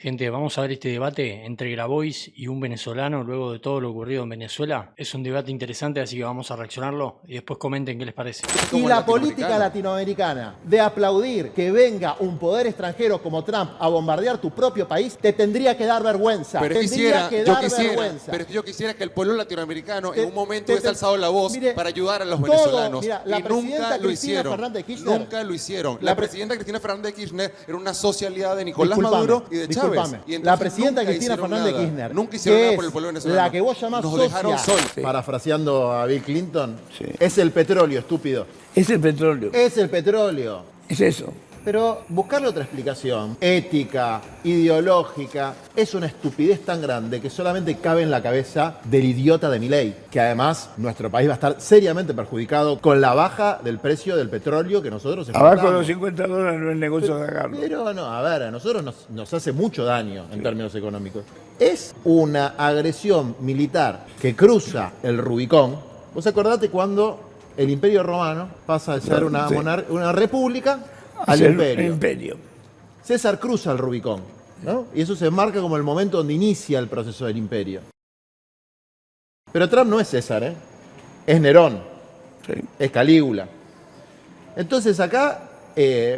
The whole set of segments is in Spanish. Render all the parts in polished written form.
Gente, vamos a ver este debate entre Grabois y un venezolano luego de todo lo ocurrido en Venezuela. Es un debate interesante, así que vamos a reaccionarlo y después comenten qué les parece. Y la política latinoamericana de aplaudir que venga un poder extranjero como Trump a bombardear tu propio país, te tendría que dar vergüenza. Pero yo quisiera que el pueblo latinoamericano en un momento hubiese alzado la voz para ayudar a los venezolanos. La y nunca lo hicieron. Nunca lo hicieron. La presidenta Cristina Fernández de Kirchner era una socia aliada de Nicolás Maduro y de Chávez. Y la presidenta Cristina Fernández de Kirchner, nunca hicieron nada por el pueblo venezolano. La que vos llamás nos socia, dejaron solos. Parafraseando a Bill Clinton, Sí. es el petróleo, estúpido. Es el petróleo. Es el petróleo. Es eso. Pero buscarle otra explicación, ética, ideológica, es una estupidez tan grande que solamente cabe en la cabeza del idiota de Milei, que además nuestro país va a estar seriamente perjudicado con la baja del precio del petróleo que nosotros Abajo de los $50 no es negocio sacarlo. Pero no, a ver, a nosotros nos hace mucho daño en términos económicos. Es una agresión militar que cruza el Rubicón. Vos acordate cuando el Imperio Romano pasa de ser una república al imperio. César cruza el Rubicón, ¿no? Y eso se marca como el momento donde inicia el proceso del imperio. Pero Trump no es César, ¿eh? Es Nerón, Sí. es Calígula. Entonces acá,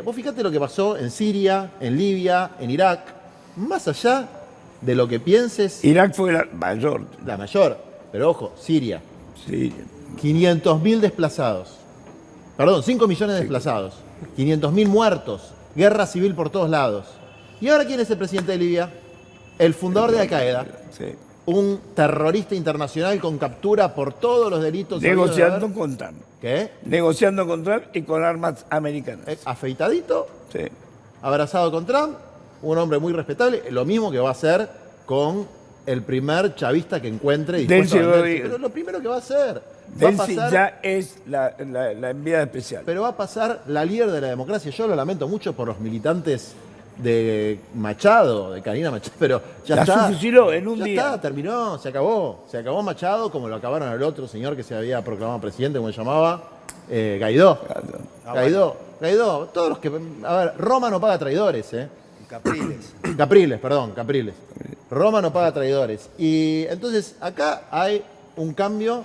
vos fíjate lo que pasó en Siria, en Libia, en Irak, más allá de lo que pienses, Irak fue la mayor. la mayor, pero ojo, Siria, Sí. 500.000 desplazados, perdón, 5 millones de desplazados, 500.000 muertos, guerra civil por todos lados. ¿Y ahora quién es el presidente de Libia? El fundador de Al-Qaeda, Sí. un terrorista internacional con captura por todos los delitos. Negociando con Trump. ¿Qué? Negociando con Trump y con armas americanas. Afeitadito, Sí. abrazado con Trump, un hombre muy respetable, lo mismo que va a hacer con el primer chavista que encuentre dispuesto Delcy a venderse. Rodríguez. Pero lo primero que va a hacer, Delcy ya es la enviada especial. pero va a pasar la líder de la democracia. Yo lo lamento mucho por los militantes de Machado, de Karina Machado, pero ya La está. fusiló en un Ya día. está, terminó, se acabó. Se acabó Machado, como lo acabaron al otro señor que se había proclamado presidente, como se llamaba, Guaidó. Guaidó. Todos los que... A ver, Roma no paga traidores, ¿eh? Capriles. Roma no paga traidores. Y entonces acá hay un cambio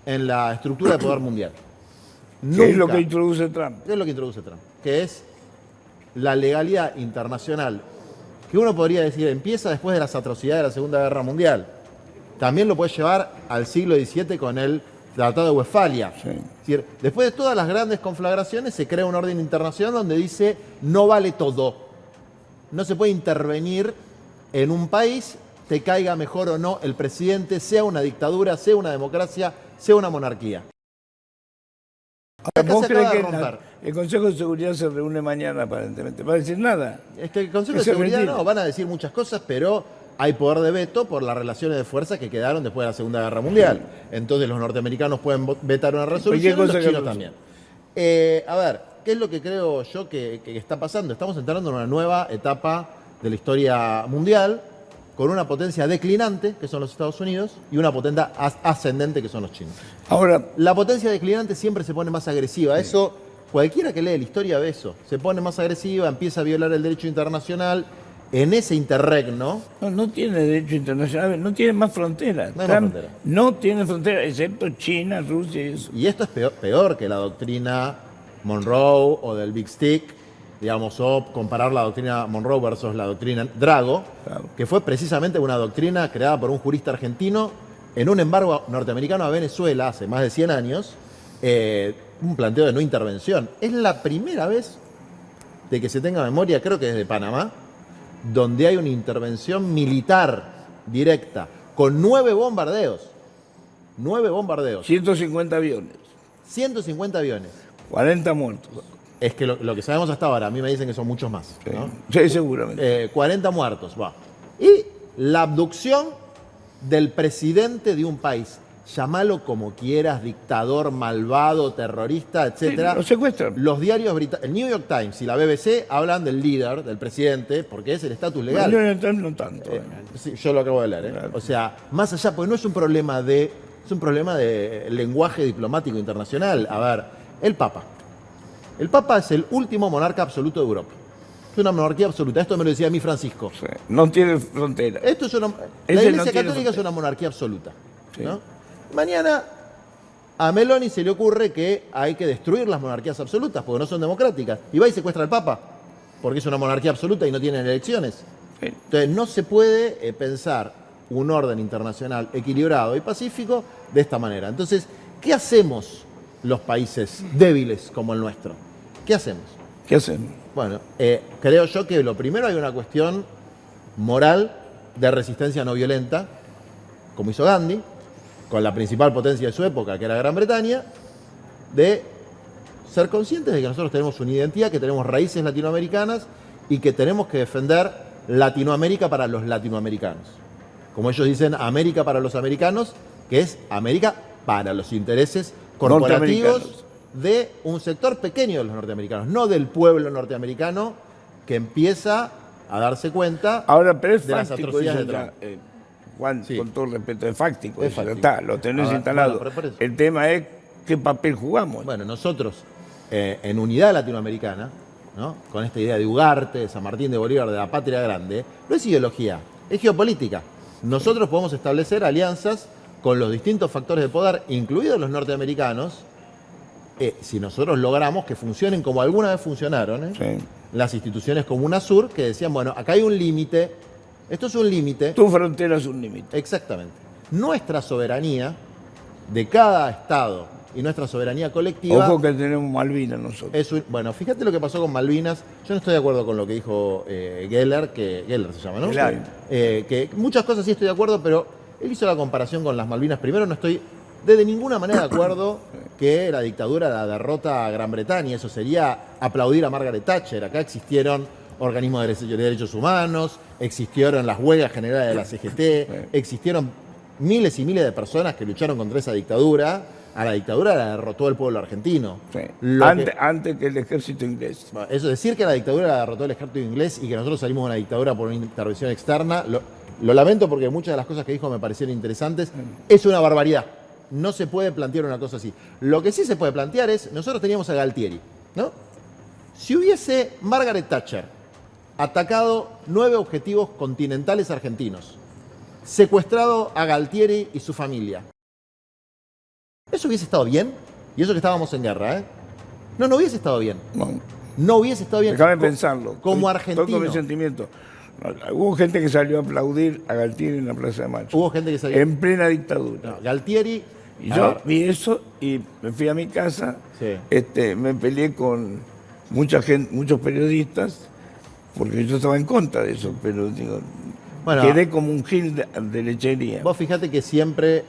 en la estructura de poder mundial. ¿Qué es lo que introduce Trump? ¿Qué es lo que introduce Trump? Que es la legalidad internacional, que uno podría decir empieza después de las atrocidades de la Segunda Guerra Mundial. También lo puede llevar al siglo XVII con el Tratado de Westfalia. Sí. Es decir, después de todas las grandes conflagraciones se crea un orden internacional donde dice no vale todo. No se puede intervenir en un país, te caiga mejor o no el presidente, sea una dictadura, sea una democracia, sea una monarquía. Acá ¿Vos se acaba crees de que romper. el Consejo de Seguridad se reúne mañana aparentemente? ¿Va a decir nada? Es que el Consejo de Eso es Seguridad mentira. no, van a decir muchas cosas, pero hay poder de veto por las relaciones de fuerza que quedaron después de la Segunda Guerra Mundial. Entonces los norteamericanos pueden vetar una resolución y los chinos también. A ver, ¿qué es lo que creo yo que está pasando? Estamos entrando en una nueva etapa de la historia mundial con una potencia declinante, que son los Estados Unidos, y una potencia ascendente, que son los chinos. Ahora, La potencia declinante siempre se pone más agresiva. Eso, cualquiera que lee la historia ve eso. Se pone más agresiva, empieza a violar el derecho internacional. En ese interregno, no tiene derecho internacional, no tiene más fronteras. No hay más Trump frontera. no tiene fronteras, excepto China, Rusia y eso. y esto es peor que la doctrina Monroe o del Big Stick, digamos, o comparar la doctrina Monroe versus la doctrina Drago, Claro. que fue precisamente una doctrina creada por un jurista argentino en un embargo norteamericano a Venezuela hace más de 100 años, un planteo de no intervención. Es la primera vez de que se tenga memoria, creo que desde Panamá, donde hay una intervención militar directa con 9 bombardeos. 9 bombardeos. 150 aviones, 150 aviones. 40 muertos. Es que lo que sabemos hasta ahora, a mí me dicen que son muchos más. Sí, ¿no? sí, seguramente. 40 muertos, va. Y la abducción del presidente de un país. Llámalo como quieras, dictador, malvado, terrorista, etc. Sí, lo secuestran. Los diarios británicos, el New York Times y la BBC hablan del líder, del presidente, porque es el estatus legal. No tanto. Sí, yo lo acabo de leer. Claro. O sea, más allá, porque no es un problema de lenguaje diplomático internacional. A ver, el Papa. El Papa es el último monarca absoluto de Europa. Es una monarquía absoluta. Esto me lo decía a mí Francisco. Sí. No tiene frontera. Esto es una, la Ese Iglesia no tiene Católica es frontera. una monarquía absoluta. Sí. ¿No? Mañana a Meloni se le ocurre que hay que destruir las monarquías absolutas porque no son democráticas. Y va y secuestra al Papa porque es una monarquía absoluta y no tienen elecciones. Sí. Entonces no se puede pensar un orden internacional equilibrado y pacífico de esta manera. Entonces, ¿qué hacemos los países débiles como el nuestro? ¿Qué hacemos? ¿Qué hacen? Bueno, creo yo que lo primero hay una cuestión moral de resistencia no violenta, como hizo Gandhi, con la principal potencia de su época, que era Gran Bretaña, de ser conscientes de que nosotros tenemos una identidad, que tenemos raíces latinoamericanas y que tenemos que defender Latinoamérica para los latinoamericanos. Como ellos dicen, América para los americanos, que es América para los intereses corporativos de un sector pequeño de los norteamericanos, no del pueblo norteamericano que empieza a darse cuenta Ahora, pero es de las fáctico atrocidades eso de ya, Trump. Juan, Sí. con todo respeto, es fáctico. Es Eso ya fáctico. está, lo tenés A ver, instalado. bueno, pero por eso. El tema es qué papel jugamos. Bueno, nosotros, en unidad latinoamericana, ¿no? Con esta idea de Ugarte, de San Martín de Bolívar, de la patria grande, no es ideología, es geopolítica. Nosotros podemos establecer alianzas con los distintos factores de poder, incluidos los norteamericanos, si nosotros logramos que funcionen como alguna vez funcionaron, Sí. las instituciones como UNASUR, que decían, bueno, acá hay un límite, esto es un límite. Tu frontera es un límite. Exactamente. Nuestra soberanía de cada Estado y nuestra soberanía colectiva. Ojo que tenemos Malvinas nosotros. Bueno, fíjate lo que pasó con Malvinas. Yo no estoy de acuerdo con lo que dijo Geller, que Geller se llama, ¿no? Claro. Que muchas cosas sí estoy de acuerdo, pero él hizo la comparación con las Malvinas. Primero, no estoy de ninguna manera de acuerdo que la dictadura la derrota a Gran Bretaña. Eso sería aplaudir a Margaret Thatcher. Acá existieron organismos de derechos humanos, existieron las huelgas generales de la CGT, existieron miles y miles de personas que lucharon contra esa dictadura. A la dictadura la derrotó el pueblo argentino. Sí. Lo Antes que el ejército inglés. Bueno, eso decir que la dictadura la derrotó el ejército inglés y que nosotros salimos de una dictadura por una intervención externa, lo lamento porque muchas de las cosas que dijo me parecieron interesantes. Es una barbaridad. No se puede plantear una cosa así. Lo que sí se puede plantear es, nosotros teníamos a Galtieri, ¿no? Si hubiese Margaret Thatcher atacado 9 objetivos continentales argentinos, secuestrado a Galtieri y su familia, ¿eso hubiese estado bien? Y eso que estábamos en guerra, ¿eh? No hubiese estado bien. No hubiese estado bien. Déjame pensarlo. Como Estoy con mi argentino. sentimiento. Hubo gente que salió a aplaudir a Galtieri en la Plaza de Mayo. Hubo gente que salió. En plena dictadura. No, Galtieri. Y a yo ver, vi eso y me fui a mi casa. Sí. Me peleé con mucha gente, muchos periodistas, porque yo estaba en contra de eso, pero digo, Bueno, quedé como un gil de lechería. Vos fijate que siempre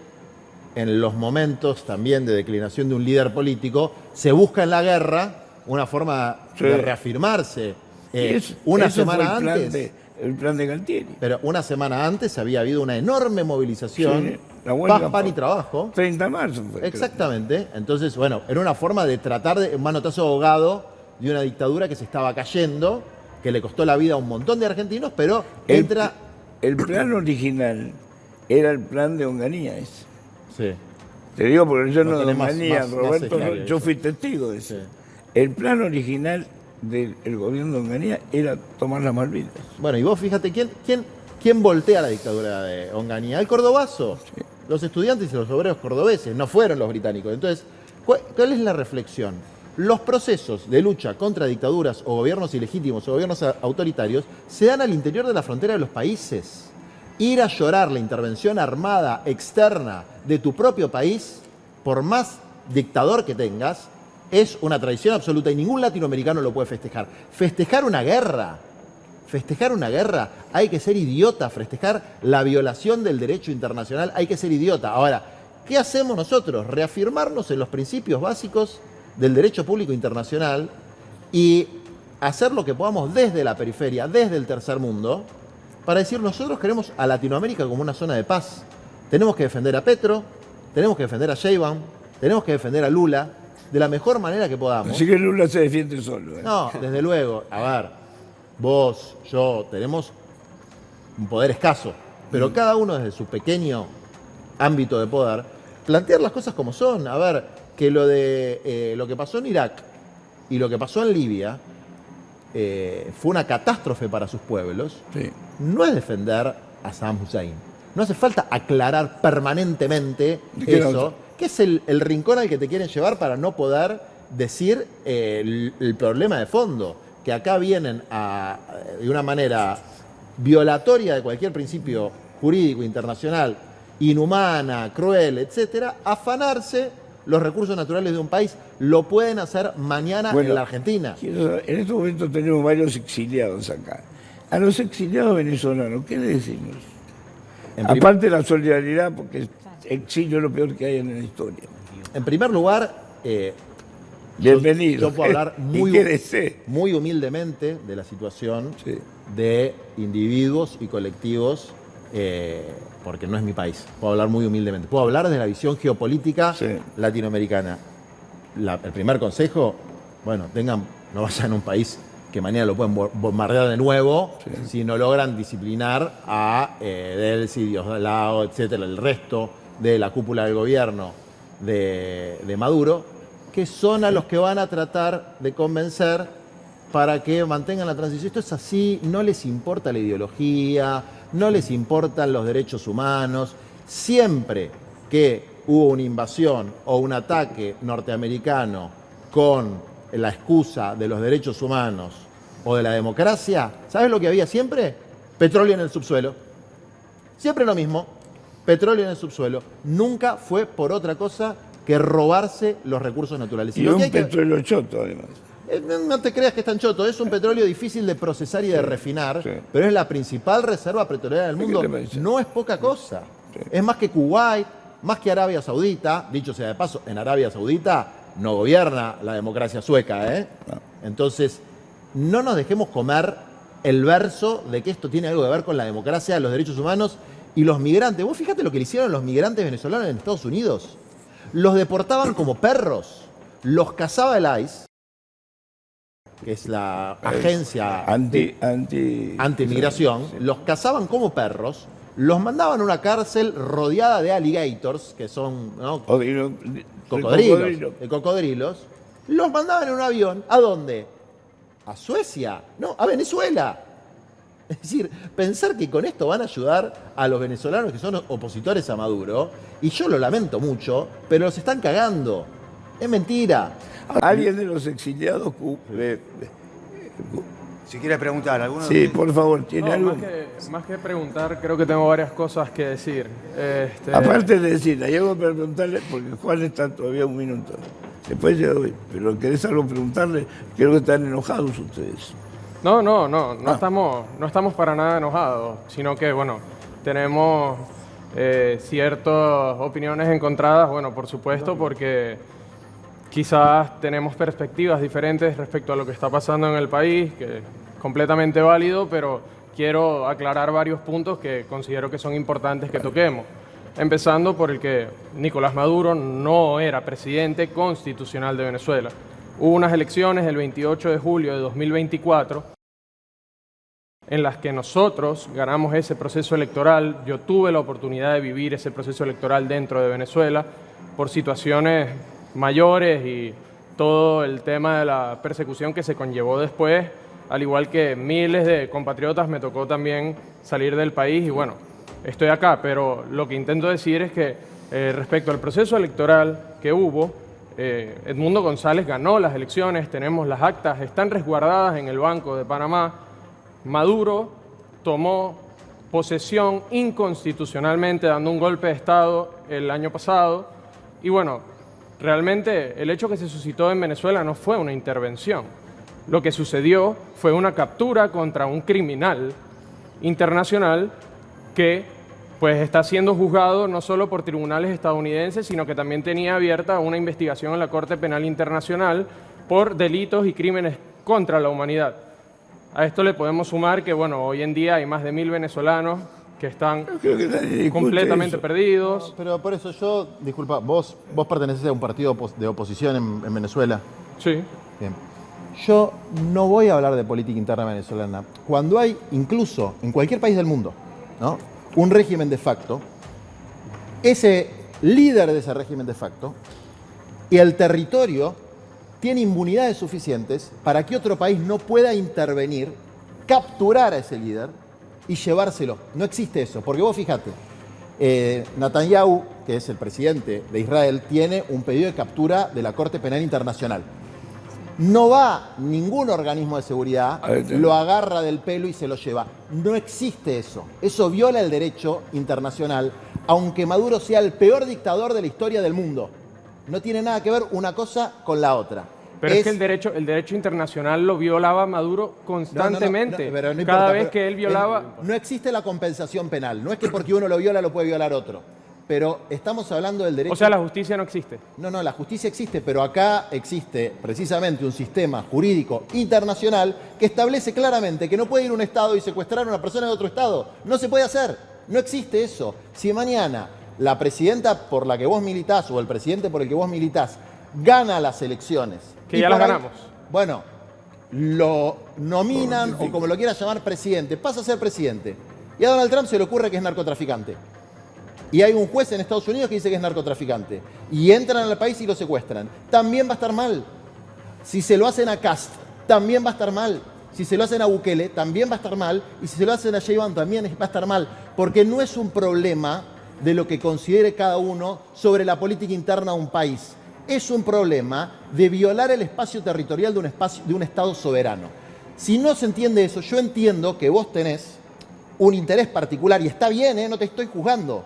en los momentos también de declinación de un líder político se busca en la guerra una forma Sí. de reafirmarse. Y eso Una fue semana el plan antes. el plan de Galtieri. Pero una semana antes había habido una enorme movilización, Sí, la huelga paz, pan fue- y trabajo. 30 de marzo fue. creo. Exactamente. Entonces, bueno, era una forma de tratar de un manotazo ahogado de una dictadura que se estaba cayendo, que le costó la vida a un montón de argentinos, pero entra. El plan original era el plan de Onganía ese. Sí. Te digo porque yo No no de tenés más- Onganía, más Roberto, escenario, yo eso. fui testigo de eso. Sí. El plan original del gobierno de Onganía era tomar las Malvinas. Bueno, y vos fíjate, ¿quién voltea la dictadura de Onganía? El cordobazo. Sí. Los estudiantes y los obreros cordobeses, no fueron los británicos. Entonces, ¿cuál es la reflexión? Los procesos de lucha contra dictaduras o gobiernos ilegítimos o gobiernos autoritarios se dan al interior de la frontera de los países. Ir a llorar la intervención armada externa de tu propio país, por más dictador que tengas, es una traición absoluta y ningún latinoamericano lo puede festejar. Festejar una guerra, hay que ser idiota. Festejar la violación del derecho internacional, hay que ser idiota. Ahora, ¿qué hacemos nosotros? Reafirmarnos en los principios básicos del derecho público internacional y hacer lo que podamos desde la periferia, desde el tercer mundo, para decir nosotros queremos a Latinoamérica como una zona de paz. Tenemos que defender a Petro, tenemos que defender a Sheinbaum, tenemos que defender a Lula de la mejor manera que podamos. Así que Lula se defiende solo. No, desde luego, a ver, vos, yo, tenemos un poder escaso, pero cada uno desde su pequeño ámbito de poder, plantear las cosas como son. A ver, que lo que pasó en Irak y lo que pasó en Libia fue una catástrofe para sus pueblos, Sí. no es defender a Saddam Hussein. No hace falta aclarar permanentemente ¿Qué eso, no? que es el rincón al que te quieren llevar para no poder decir el problema de fondo, que acá vienen de una manera violatoria de cualquier principio jurídico internacional, inhumana, cruel, etcétera, afanarse los recursos naturales de un país. Lo pueden hacer mañana en la Argentina. En este momento tenemos varios exiliados acá. A los exiliados venezolanos, ¿qué le decimos? Aparte de la solidaridad, porque exilio es lo peor que hay en la historia. En primer lugar, bienvenido. Yo puedo hablar muy humildemente de la situación de individuos y colectivos, porque no es mi país. Puedo hablar muy humildemente. Puedo hablar desde la visión geopolítica latinoamericana. El primer consejo, bueno, no vayan a un país que mañana lo pueden bombardear de nuevo si no logran disciplinar a Delcy, Diosdado, etcétera, el resto de la cúpula del gobierno de Maduro, que son a los que van a tratar de convencer para que mantengan la transición. Esto es así, no les importa la ideología, no les importan los derechos humanos. Siempre que hubo una invasión o un ataque norteamericano con la excusa de los derechos humanos o de la democracia, ¿sabes lo que había siempre? Petróleo en el subsuelo. Siempre lo mismo, petróleo en el subsuelo. Nunca fue por otra cosa que robarse los recursos naturales. Y un petróleo choto, además. No te creas que es tan choto, es un petróleo difícil de procesar y de refinar, pero es la principal reserva petrolera del mundo. No es poca cosa. Es más que Kuwait, más que Arabia Saudita. Dicho sea de paso, en Arabia Saudita no gobierna la democracia sueca, ¿eh? Entonces, no nos dejemos comer el verso de que esto tiene algo que ver con la democracia, los derechos humanos y los migrantes. Vos fíjate lo que le hicieron los migrantes venezolanos en Estados Unidos. Los deportaban como perros, los cazaba el ICE, que es la agencia antimigración, los cazaban como perros, los mandaban a una cárcel rodeada de alligators, que son cocodrilos, los mandaban en un avión. ¿A dónde? ¿A Suecia? No, a Venezuela. Es decir, pensar que con esto van a ayudar a los venezolanos que son opositores a Maduro, y yo lo lamento mucho, pero los están cagando. Es mentira. ¿Alguien de los exiliados? Si quiere preguntar, ¿alguno? Sí, por favor, ¿tiene algo? Más que preguntar, creo que tengo varias cosas que decir. Aparte de decir, llego para preguntarle, porque Juan está todavía un minuto. Después yo doy, pero querés algo preguntarle, creo que están enojados ustedes. No estamos para nada enojados, sino que, bueno, tenemos ciertas opiniones encontradas, bueno, por supuesto, porque quizás tenemos perspectivas diferentes respecto a lo que está pasando en el país, que es completamente válido, pero quiero aclarar varios puntos que considero que son importantes que toquemos. Empezando por el que Nicolás Maduro no era presidente constitucional de Venezuela. Hubo unas elecciones el 28 de julio de 2024 en las que nosotros ganamos ese proceso electoral. Yo tuve la oportunidad de vivir ese proceso electoral dentro de Venezuela por situaciones mayores y todo el tema de la persecución que se conllevó después, al igual que miles de compatriotas, me tocó también salir del país y bueno, estoy acá, pero lo que intento decir es que respecto al proceso electoral que hubo, Edmundo González ganó las elecciones, tenemos las actas, están resguardadas en el Banco de Panamá. Maduro tomó posesión inconstitucionalmente, dando un golpe de Estado el año pasado. Y bueno, realmente el hecho que se suscitó en Venezuela no fue una intervención. Lo que sucedió fue una captura contra un criminal internacional que pues está siendo juzgado no solo por tribunales estadounidenses, sino que también tenía abierta una investigación en la Corte Penal Internacional por delitos y crímenes contra la humanidad. A esto le podemos sumar que, bueno, hoy en día hay más de 1000 venezolanos que están completamente perdidos. No, pero por eso yo, disculpa, vos perteneces a un partido de oposición en Venezuela. Sí. Bien. Yo no voy a hablar de política interna venezolana. Cuando hay, incluso en cualquier país del mundo, ¿no?, un régimen de facto, ese líder de ese régimen de facto y el territorio tiene inmunidades suficientes para que otro país no pueda intervenir, capturar a ese líder y llevárselo. No existe eso, porque vos fíjate, Netanyahu, que es el presidente de Israel, tiene un pedido de captura de la Corte Penal Internacional. No va ningún organismo de seguridad, lo agarra del pelo y se lo lleva. No existe eso. Eso viola el derecho internacional, aunque Maduro sea el peor dictador de la historia del mundo. No tiene nada que ver una cosa con la otra. Pero es que el derecho internacional lo violaba Maduro constantemente. Pero no Cada importa, vez que él violaba... No existe la compensación penal. No es que porque uno lo viola lo puede violar otro. Pero estamos hablando del derecho... O sea, la justicia no existe. No, la justicia existe, pero acá existe precisamente un sistema jurídico internacional que establece claramente que no puede ir un Estado y secuestrar a una persona de otro Estado. No se puede hacer. No existe eso. Si mañana la presidenta por la que vos militás o el presidente por el que vos militás gana las elecciones... Que ya las ganamos. Bueno, lo nominan o como lo quieras llamar presidente, pasa a ser presidente. Y a Donald Trump se le ocurre que es narcotraficante. Y hay un juez en Estados Unidos que dice que es narcotraficante. Y entran al país y lo secuestran. También va a estar mal. Si se lo hacen a Kast, también va a estar mal. Si se lo hacen a Bukele, también va a estar mal. Y si se lo hacen a Sheinbaum, también va a estar mal. Porque no es un problema de lo que considere cada uno sobre la política interna de un país. Es un problema de violar el espacio territorial de un Estado soberano. Si no se entiende eso, yo entiendo que vos tenés un interés particular, y está bien, no te estoy juzgando,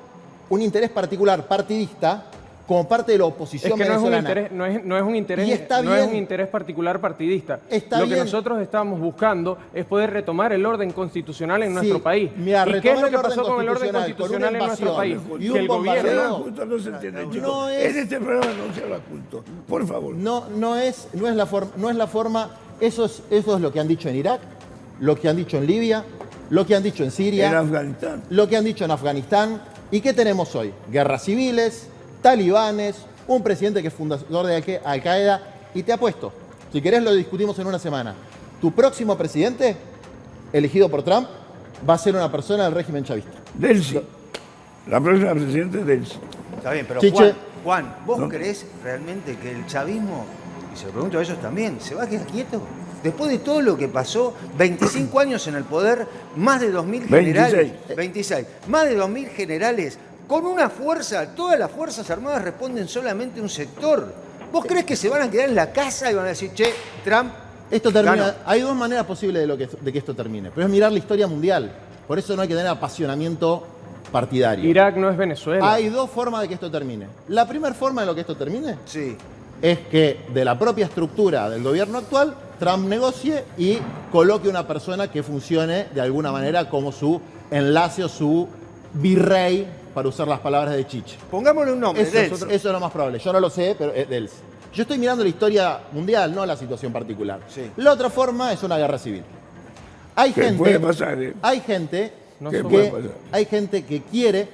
un interés particular partidista como parte de la oposición venezolana. No es un interés particular partidista. Lo que nosotros estamos buscando es poder retomar el orden constitucional en nuestro país. Mira, ¿Y qué es lo que pasó con el orden constitucional en nuestro país? Y que el gobierno... No se entiende, chicos. En este programa no se habla culto. Por favor. No es la forma. Eso es lo que han dicho en Irak, lo que han dicho en Libia, lo que han dicho en Siria, en Afganistán, lo que han dicho en Afganistán. ¿Y qué tenemos hoy? Guerras civiles, talibanes, un presidente que es fundador de Al-Qaeda. Y te apuesto, si querés lo discutimos en una semana, tu próximo presidente, elegido por Trump, va a ser una persona del régimen chavista. Delcy. La próxima presidenta es Delcy. Está bien, pero Chiche. Juan, ¿vos creés realmente que el chavismo, y se lo pregunto a ellos también, se va a quedar quieto? Después de todo lo que pasó, 25 años en el poder, más de 2.000 generales. 26. Más de 2.000 generales, con una fuerza, todas las Fuerzas Armadas responden solamente a un sector. ¿Vos creés que se van a quedar en la casa y van a decir, che, Trump... Esto termina. Hay dos maneras posibles de que esto termine, pero es mirar la historia mundial. Por eso no hay que tener apasionamiento partidario. Irak no es Venezuela. Hay dos formas de que esto termine. La primera forma de lo que esto termine Sí. es que de la propia estructura del gobierno actual, Trump negocie y coloque una persona que funcione de alguna manera como su enlace o su virrey, para usar las palabras de Chiche. Pongámosle un nombre, Eso es lo más probable. Yo no lo sé, pero es Delcy. Yo estoy mirando la historia mundial, no la situación particular. Sí. La otra forma es una guerra civil. Hay gente, puede pasar, ¿eh? hay gente puede pasar. hay gente que quiere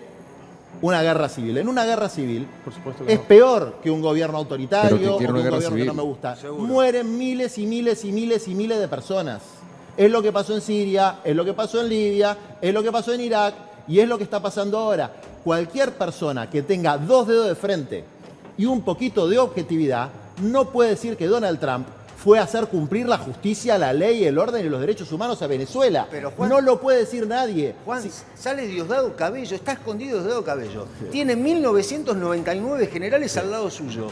una guerra civil. En una guerra civil Por supuesto que es no. peor que un gobierno autoritario Pero o que que quiere un una guerra gobierno que civil. no me gusta. Seguro. Mueren miles y miles y miles y miles de personas. Es lo que pasó en Siria, es lo que pasó en Libia, es lo que pasó en Irak y es lo que está pasando ahora. Cualquier persona que tenga dos dedos de frente y un poquito de objetividad no puede decir que Donald Trump fue a hacer cumplir la justicia, la ley, el orden y los derechos humanos a Venezuela. Pero, Juan, no lo puede decir nadie. Juan, Sí. sale Diosdado Cabello, está escondido Diosdado Cabello. Tiene 1999 generales al lado suyo.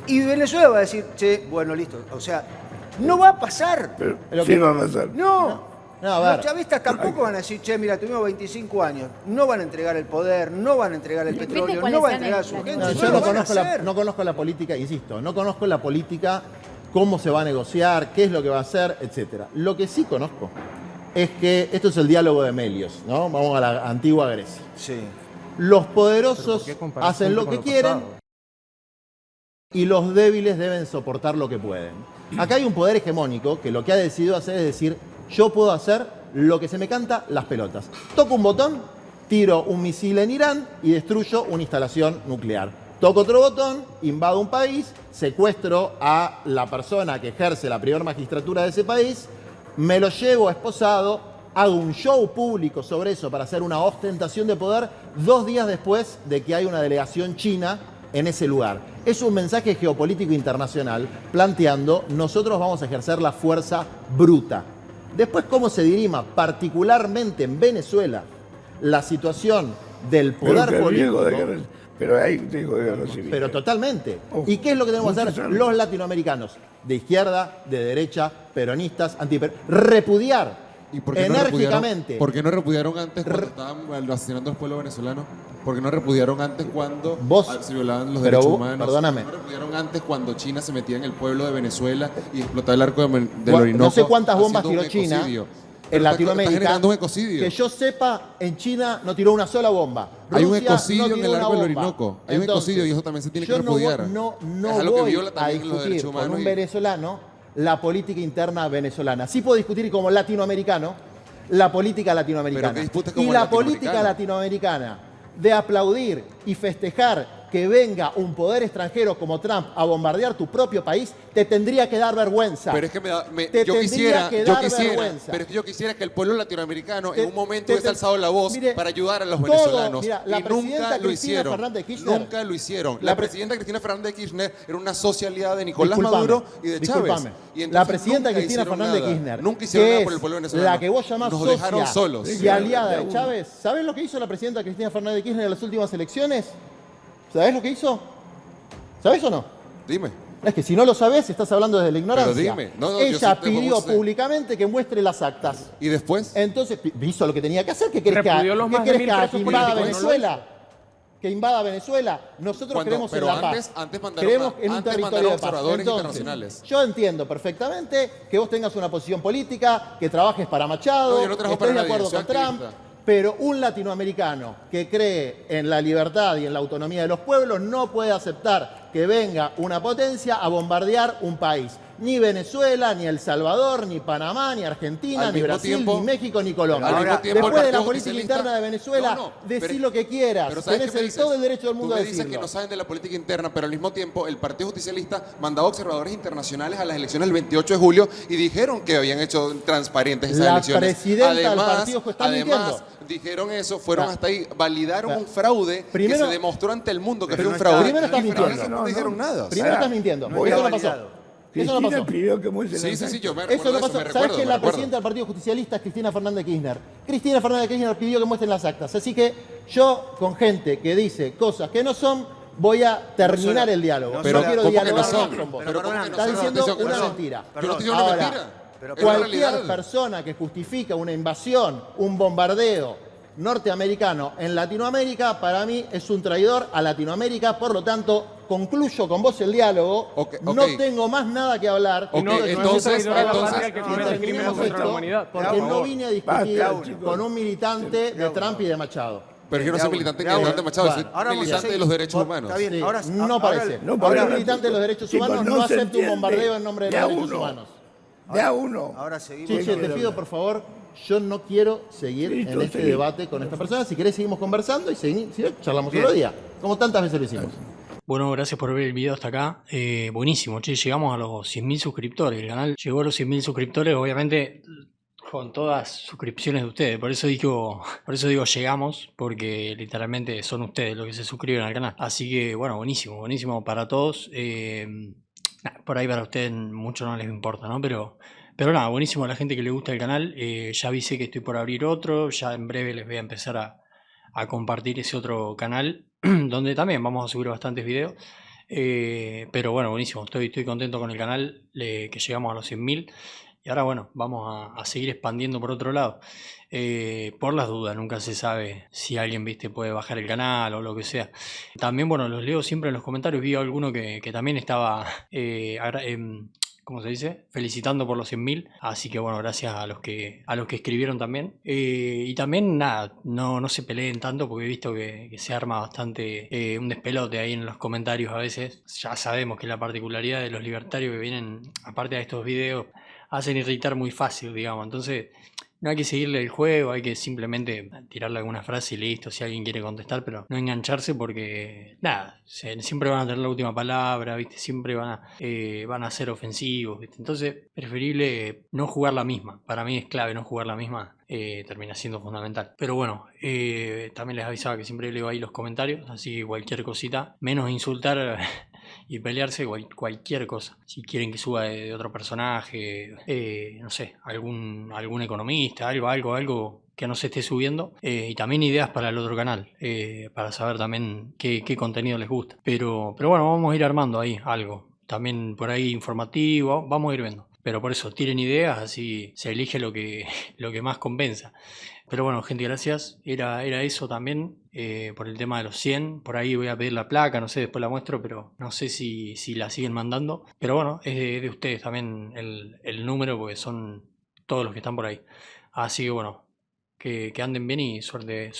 Y Venezuela va a decir, che, bueno, listo. O sea, no va a pasar. Pero Lo sí que- va a pasar. No. No, a ver. Los chavistas tampoco van a decir, che, mira, tuvimos 25 años. No van a entregar el poder, no van a entregar el Depende petróleo, cuáles no van a sean entregar a las su gente. No, negociaciones. yo lo van a hacer. no conozco la política, insisto, no conozco la política, cómo se va a negociar, qué es lo que va a hacer, etc. Lo que sí conozco es que esto es el diálogo de Melios, ¿no? Vamos a la antigua Grecia. Sí. Los ¿Pero poderosos por qué comparar hacen siempre lo con que lo quieren pasado? y los débiles deben soportar lo que pueden. Acá hay un poder hegemónico que lo que ha decidido hacer es decir, yo puedo hacer lo que se me canta las pelotas. Toco un botón, tiro un misil en Irán y destruyo una instalación nuclear. Toco otro botón, invado un país, secuestro a la persona que ejerce la primera magistratura de ese país, me lo llevo esposado, hago un show público sobre eso para hacer una ostentación de poder 2 días después de que hay una delegación china en ese lugar. Es un mensaje geopolítico internacional planteando nosotros vamos a ejercer la fuerza bruta. Después, cómo se dirima, particularmente en Venezuela, la situación del poder político. Pero hay riesgo de guerra civil. Pero totalmente. ¿Y qué es lo que tenemos que hacer los latinoamericanos? De izquierda, de derecha, peronistas, repudiar ¿Y por qué enérgicamente. ¿Por qué no repudiaron antes cuando estaban asesinando al pueblo venezolano? ¿Por qué no repudiaron antes cuando se violaban los derechos humanos? Perdóname. ¿Por qué no repudiaron antes cuando China se metía en el pueblo de Venezuela y explotaba el arco del Orinoco? No sé cuántas bombas tiró China en Latinoamérica. Un ecocidio. Que yo sepa, en China no tiró una sola bomba. Hay un Rusia ecocidio no en tiró el arco una del bomba. Orinoco. Hay un ecocidio y eso también se tiene que repudiar. No es algo que voy viola a también los discutir derechos humanos. con un venezolano la política interna venezolana. Sí puedo discutir como latinoamericano la política latinoamericana. Pero ¿qué disputas como Y la latinoamericano? política latinoamericana de aplaudir y festejar que venga un poder extranjero como Trump a bombardear tu propio país, te tendría que dar vergüenza. Pero es que yo quisiera que el pueblo latinoamericano en un momento hubiese alzado la voz para ayudar a los venezolanos. La y nunca lo hicieron. Fernández de Kirchner, nunca lo hicieron. La presidenta Cristina Fernández de Kirchner era una socia aliada de Nicolás Maduro y de Chávez. Y la presidenta Cristina Fernández de Kirchner, nunca hicieron nada por el es pueblo venezolano. la que vos llamás Nos socia dejaron solos. y aliada de Chávez. ¿Sabés lo que hizo la presidenta Cristina Fernández de Kirchner en las últimas elecciones? ¿Sabés lo que hizo? ¿Sabés o no? Dime. Es que si no lo sabés, estás hablando desde la ignorancia. Pero dime. Ella pidió públicamente que muestre las actas. ¿Y después? Entonces, hizo lo que tenía que hacer. ¿Qué querés que haga? ¿Que invada Venezuela? ¿Que invada Venezuela? Nosotros creemos en la paz. Antes creemos en un territorio de paz. observadores Entonces, internacionales. yo entiendo perfectamente que vos tengas una posición política, que trabajes para Machado, yo no trabajo estés para de acuerdo nadie, con soy Trump. activista. Pero un latinoamericano que cree en la libertad y en la autonomía de los pueblos no puede aceptar que venga una potencia a bombardear un país. Ni Venezuela, ni El Salvador, ni Panamá, ni Argentina, ni Brasil, ni México, ni Colombia. Después de la política interna de Venezuela, decí lo que quieras. Tenés todo el derecho del mundo a decirlo. Tú me dices que no saben de la política interna, pero al mismo tiempo el Partido Justicialista mandaba observadores internacionales a las elecciones del 28 de julio y dijeron que habían hecho transparentes esas elecciones. La presidenta del partido está mintiendo. Dijeron eso, fueron hasta ahí, validaron un fraude que se demostró ante el mundo que fue un fraude. Primero estás mintiendo. No dijeron nada. Primero estás mintiendo. Eso no pasó. Eso no pasó. Pidió que Sí, yo me Eso recuerdo no pasó. eso, ¿Sabes que la presidenta del Partido Justicialista es Cristina Fernández de Kirchner? Cristina Fernández de Kirchner pidió que muestren las actas. Así que yo, con gente que dice cosas que no son, voy a terminar el diálogo. Pero no quiero ¿cómo que dialogar no son? más con vos. Pero ¿cómo que no Estás son? diciendo una mentira. Yo no estoy diciendo una Ahora, mentira. cualquier persona que justifica una invasión, un bombardeo norteamericano en Latinoamérica, para mí es un traidor a Latinoamérica. Por lo tanto, concluyo con vos el diálogo. No tengo más nada que hablar. Entonces, porque no vine a discutir con un militante de Trump y de Machado. Pero yo no soy militante de Machado, soy militante de los derechos humanos. Está bien, ahora no parece. Porque un militante de los derechos humanos no acepta un bombardeo en nombre de los derechos humanos. De a uno. Ahora seguimos. Chiche, te pido por favor, yo no quiero seguir en este debate con esta persona. Si querés seguimos conversando y charlamos otro día, como tantas veces lo hicimos. Bueno, gracias por ver el video hasta acá. Buenísimo, che, llegamos a los 100.000 suscriptores. El canal llegó a los 100.000 suscriptores, obviamente con todas suscripciones de ustedes. Por eso digo llegamos, porque literalmente son ustedes los que se suscriben al canal. Así que, bueno, buenísimo para todos. Por ahí para ustedes mucho no les importa, ¿no? Pero nada, buenísimo a la gente que le gusta el canal. Ya avisé que estoy por abrir otro. Ya en breve les voy a empezar a compartir ese otro canal donde también vamos a subir bastantes videos. Pero bueno, buenísimo. Estoy contento con el canal, que llegamos a los 100.000. Y ahora, bueno, vamos a seguir expandiendo por otro lado. Por las dudas, nunca se sabe si alguien, puede bajar el canal o lo que sea. También, bueno, los leo siempre en los comentarios. Vi alguno que también estaba, ¿cómo se dice? Felicitando por los 100.000. Así que, bueno, gracias a los que escribieron también. Y también, nada, no se peleen tanto porque he visto que se arma bastante un despelote ahí en los comentarios a veces. Ya sabemos que la particularidad de los libertarios que vienen, aparte de estos videos, hacen irritar muy fácil, digamos. Entonces, no hay que seguirle el juego, hay que simplemente tirarle alguna frase y listo, si alguien quiere contestar, pero no engancharse porque, nada, siempre van a tener la última palabra, siempre van a ser ofensivos, Entonces, preferible no jugar la misma. Para mí es clave no jugar la misma termina siendo fundamental. Pero bueno, también les avisaba que siempre leo ahí los comentarios, así que cualquier cosita, menos insultar y pelearse, cualquier cosa. Si quieren que suba de otro personaje, no sé, algún economista, algo que no se esté subiendo, y también ideas para el otro canal, para saber también qué contenido les gusta. Pero bueno, vamos a ir armando ahí algo, también por ahí informativo, vamos a ir viendo. Pero por eso, tiren ideas, así se elige lo que más convenza. Pero bueno, gente, gracias. Era eso también, por el tema de los 100. Por ahí voy a pedir la placa, no sé, después la muestro, pero no sé si la siguen mandando. Pero bueno, es de ustedes también el número, porque son todos los que están por ahí. Así que bueno, que anden bien y suerte